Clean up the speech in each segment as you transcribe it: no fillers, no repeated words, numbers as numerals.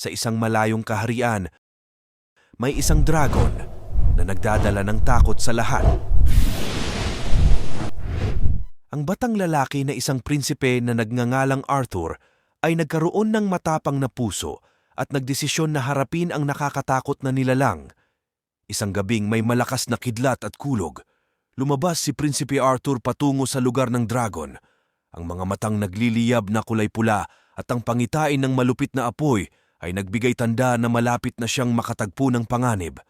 sa isang malayong kaharian. May isang dragon na nagdadala ng takot sa lahat. Ang batang lalaki na isang prinsipe na nagngangalang Arthur ay nagkaroon ng matapang na puso at nagdesisyon na harapin ang nakakatakot na nilalang. Isang gabing may malakas na kidlat at kulog, lumabas si Prinsipe Arthur patungo sa lugar ng dragon. Ang mga matang nagliliyab na kulay pula at ang pangitain ng malupit na apoy ay nagbigay tanda na malapit na siyang makatagpo ng panganib.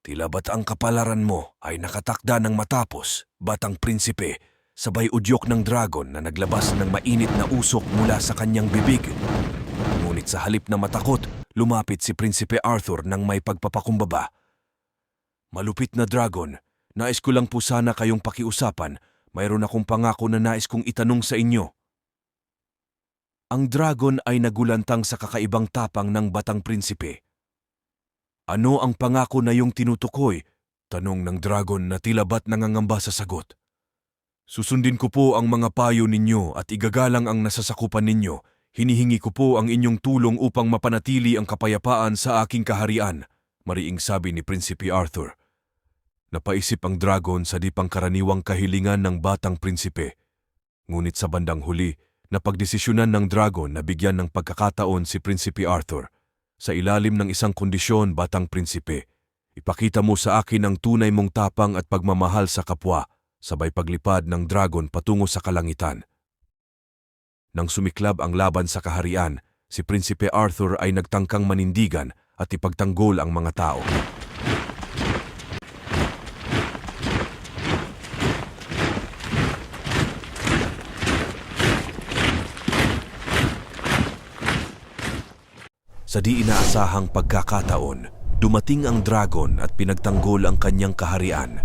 "Tila ba't ang kapalaran mo ay nakatakda ng matapos, batang prinsipe?" Sabay udyok ng dragon na naglabas ng mainit na usok mula sa kanyang bibig. Ngunit sa halip na matakot, lumapit si Prinsipe Arthur ng may pagpapakumbaba. "Malupit na dragon, nais ko lang po sana kayong pakiusapan. Mayroon akong pangako na nais kong itanong sa inyo." Ang dragon ay nagulantang sa kakaibang tapang ng batang prinsipe. "Ano ang pangako na iyong tinutukoy?" tanong ng dragon na tila ba't nangangamba sa sagot. "Susundin ko po ang mga payo ninyo at igagalang ang nasasakupan ninyo. Hinihingi ko po ang inyong tulong upang mapanatili ang kapayapaan sa aking kaharian," mariing sabi ni Prinsipe Arthur. Napaisip ang dragon sa di pangkaraniwang kahilingan ng batang prinsipe. Ngunit sa bandang huli, napagdesisyonan ng dragon na bigyan ng pagkakataon si Prinsipe Arthur. "Sa ilalim ng isang kondisyon, batang prinsipe, ipakita mo sa akin ang tunay mong tapang at pagmamahal sa kapwa." Sabay paglipad ng dragon patungo sa kalangitan. Nang sumiklab ang laban sa kaharian, si Prinsipe Arthur ay nagtangkang manindigan at ipagtanggol ang mga tao. Sa di inaasahang pagkakataon, dumating ang dragon at pinagtanggol ang kanyang kaharian.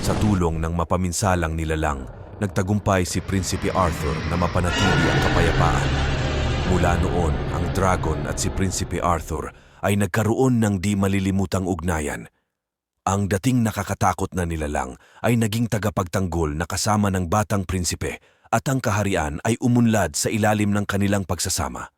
Sa tulong ng mapaminsalang nilalang, nagtagumpay si Prinsipe Arthur na mapanatili ang kapayapaan. Mula noon, ang dragon at si Prinsipe Arthur ay nagkaroon ng di malilimutang ugnayan. Ang dating nakakatakot na nilalang ay naging tagapagtanggol na kasama ng batang prinsipe at ang kaharian ay umunlad sa ilalim ng kanilang pagsasama.